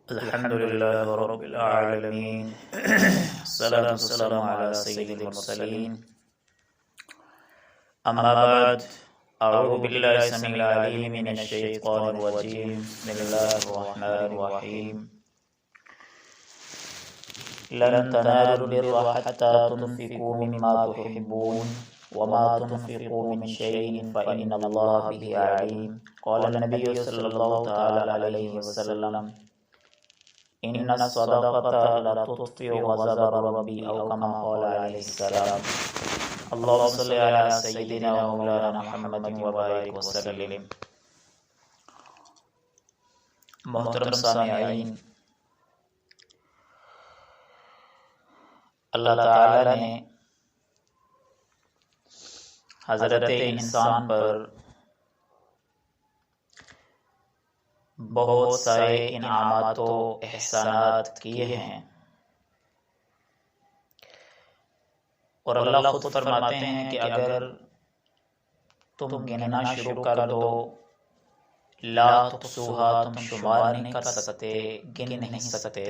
الحمد لله رب العالمين الصلاة والسلام على سيد المرسلين أما بعد أعوذ بالله السميع العليم من الشيطان الرجيم بسم الله الرحمن الرحيم لن تنالوا البر حتى تنفقوا مما تحبون وما تنفقوا من شيء فإن الله به عليم قال النبي صلى الله تعالى عليه وسلم إن الصدقة لا تطفئ غضب ربي أو كما قال عليه السلام اللهم صل على سيدنا ومولانا محمد وبارك وسلم. محترم سامعین، اللہ تعالی نے حضرت انسان پر بہت سارے انعامات و احسانات کیے ہیں، اور اللہ خود فرماتے ہیں کہ اگر تم گننا شروع کر دو لا تحصوها، تم شمار نہیں کر سکتے، گن نہیں سکتے.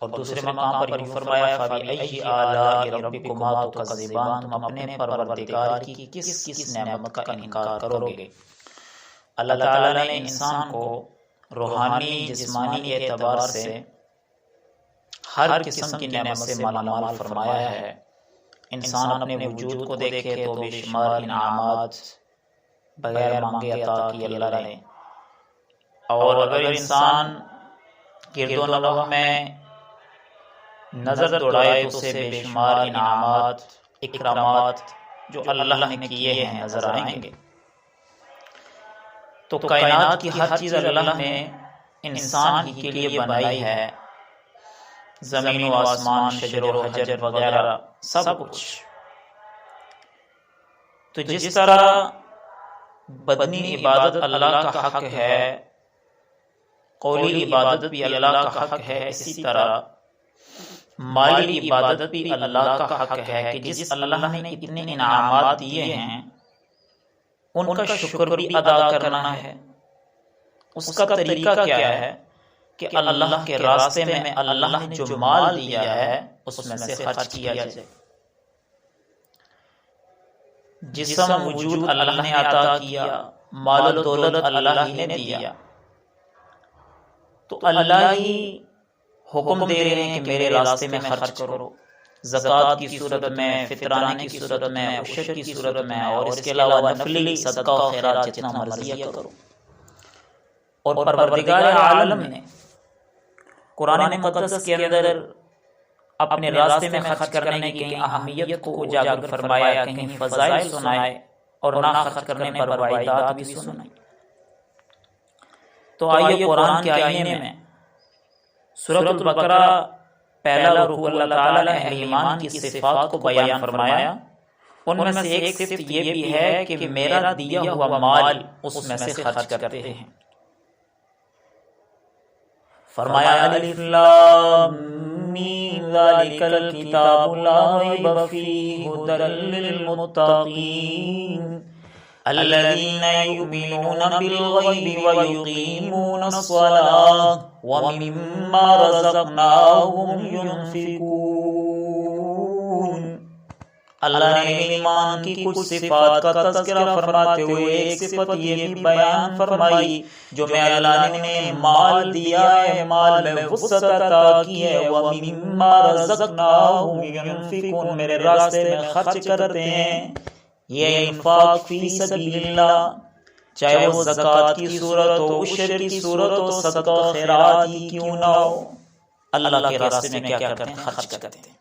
اور دوسرے مقام پر یہ فرمایا فَبِأَيِّ آلَاءِ رَبِّكُمَا تُكَذِّبَانِ، تم اپنے پروردگار کی کس کس نعمت کا انکار کرو گے. اللہ تعالیٰ نے انسان کو روحانی جسمانی اعتبار سے ہر قسم کی نعمت سے مالا مال فرمایا ہے. انسان اپنے وجود کو دیکھے تو بے شمار انعامات بغیر مانگے عطا کی اللہ نے، اور اگر انسان گرد و نواح میں نظر دوڑائے تو اسے بے شمار انعامات اکرامات جو اللہ نے کیے ہیں نظر آئیں گے. تو کائنات کی ہر چیز اللہ نے انسان ہی کے لیے بنائی ہے، زمین و آسمان، شجر و حجر وغیرہ سب کچھ. تو جس طرح بدنی عبادت اللہ کا حق ہے، قولی عبادت بھی اللہ کا حق ہے، اسی طرح مالی عبادت بھی اللہ کا حق ہے کہ جس اللہ نے اتنے انعامات دیے ہیں ان کا شکر بھی ادا کرنا ہے. اس کا طریقہ کیا ہے کہ اللہ کے راستے میں اللہ نے جو مال دیا ہے اس میں سے خرچ کیا جائے. جسم وجود اللہ نے عطا کیا، مال و دولت اللہ ہی نے دیا، تو اللہ ہی حکم دے رہے ہیں کہ میرے راستے میں خرچ کرو، زکوٰۃ کی صورت میں، فطرانے کی صورت میں، عشر کی صورت میں، اور اس کے علاوہ نفلی صدقہ و خیرات جتنا مرضی کرو. اور پروردگار عالم نے قرآن مقدس کے اندر اپنے راستے میں خرچ کرنے کی اہمیت کو اجاگر فرمایا، کہیں فضائل سنائے اور نہ خرچ کرنے پر وعیدات بھی سنائے. تو آئیے قرآن کے آئینے میں سورۃ البقرہ پہلا رکوع اللہ تعالیٰ نے اہل ایمان کی صفات کو بیان فرمایا. ان میں سے ایک صفت یہ بھی ہے کہ میرا دیا ہوا مال اس میں سے خرچ کرتے ہیں. فرمایا الف لام میم ذالک الکتاب لا ریب فیہ ھدی للمتقین الذین یؤمنون بالغیب ویقیمون الصلاۃ وَمِمَّا رَزَقْنَاهُمْ يُنْفِقُونَ. اللہ نے ایمان کی کچھ صفات کا تذکرہ فرماتے ہوئے ایک صفت یہ بھی بیان فرمائی جو میں اللہ نے مال دیا ہے، مال میں وسعت عطا کی ہے. وَمِمَّا رَزَقْنَاهُمْ يُنْفِقُونَ، میرے راستے میں خرچ کرتے ہیں. یہ انفاق فی سبیل اللہ، چاہے وہ زکوٰۃ کی صورت ہو، عشر کی صورت ہو، صدقہ خیرات ہی کیوں نہ ہو، اللہ کے راستے میں کیا کرتے ہیں؟ خرچ کرتے ہیں.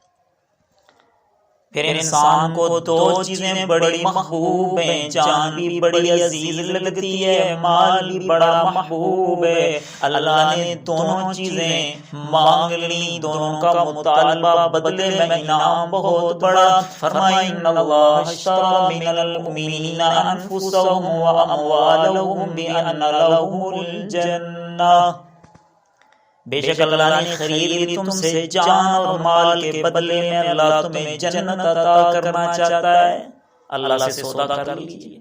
پھر انسان کو دو چیزیں بڑی محبوب ہیں، جان بھی بڑی عزیز لگتی ہے، مال بھی بڑا محبوب ہے. اللہ نے دونوں چیزیں مانگ لی، دونوں کا مطالبہ بدلے میں انعام بہت بڑا. فرمایا ان اللہ اشتری من المؤمنین انفسهم واموالهم بان لهم الجنہ، بے شک اللہ نے خرید لی تم سے جان اور مال کے بدلے میں اللہ تمہیں جنت عطا کرنا چاہتا ہے. اللہ سے سودا کر لیجیے.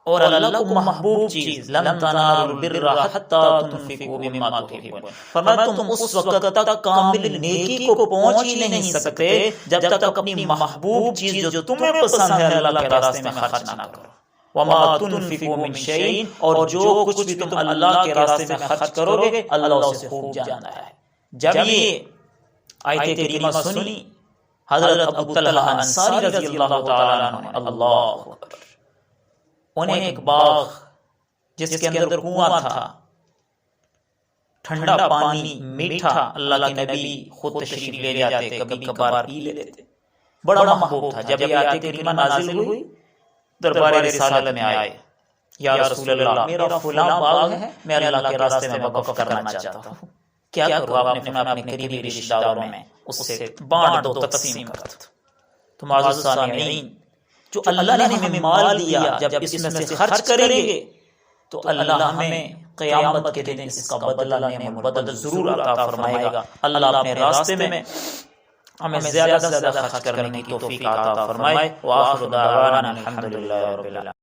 اور اللہ کو محبوب چیز لن تنالوا البر حتی تنفقوا مما تحبون، فرمایا تم اس وقت تک کامل نیکی کو پہنچ ہی نہیں سکتے جب تک اپنی محبوب چیز جو تمہیں پسند ہے اللہ کے راستے میں خرچ نہ کرو۔ وما تنفقوا من شیء، اور جو کچھ بھی تم اللہ کے راستے میں خرچ کرو گے اللہ اسے خوب جانتا ہے۔ جب یہ آیت کریمہ سنی حضرت ابو طلحہ انصاری رضی اللہ تعالیٰ عنہ نے، اللہ اکبر، انہیں ایک باغ جس کے اندر کنواں تھا، ٹھنڈا پانی میٹھا، اللہ کے نبی خود تشریف لے جاتے، کبھی کبھار پی لیتے، بڑا محبوب تھا۔ جب یہ آیت کریمہ نازل ہوئی دربار رسالت میں آئے، یا رسول اللہ میرا فلاں باغ ہے، میں اللہ کے راستے میں وقف کرنا چاہتا ہوں، کیا کروں؟ آپ نے فرمایا اپنے قریبی رشتہ داروں میں اس سے بانٹ دو، تقسیم کر دو۔ تو معزز سامعین، جو اللہ نے ہمیں مال دیا جب اس میں سے خرچ کریں گے تو اللہ ہمیں قیامت کے دن اس کا بدلہ نعم البدل ضرور عطا فرمائے گا۔ اللہ اپنے راستے میں ہمیں زیادہ سے زیادہ خرچ کرنے کی توفیق عطا فرمائے۔ وآخر دعوانا الحمدللہ رب العالمین۔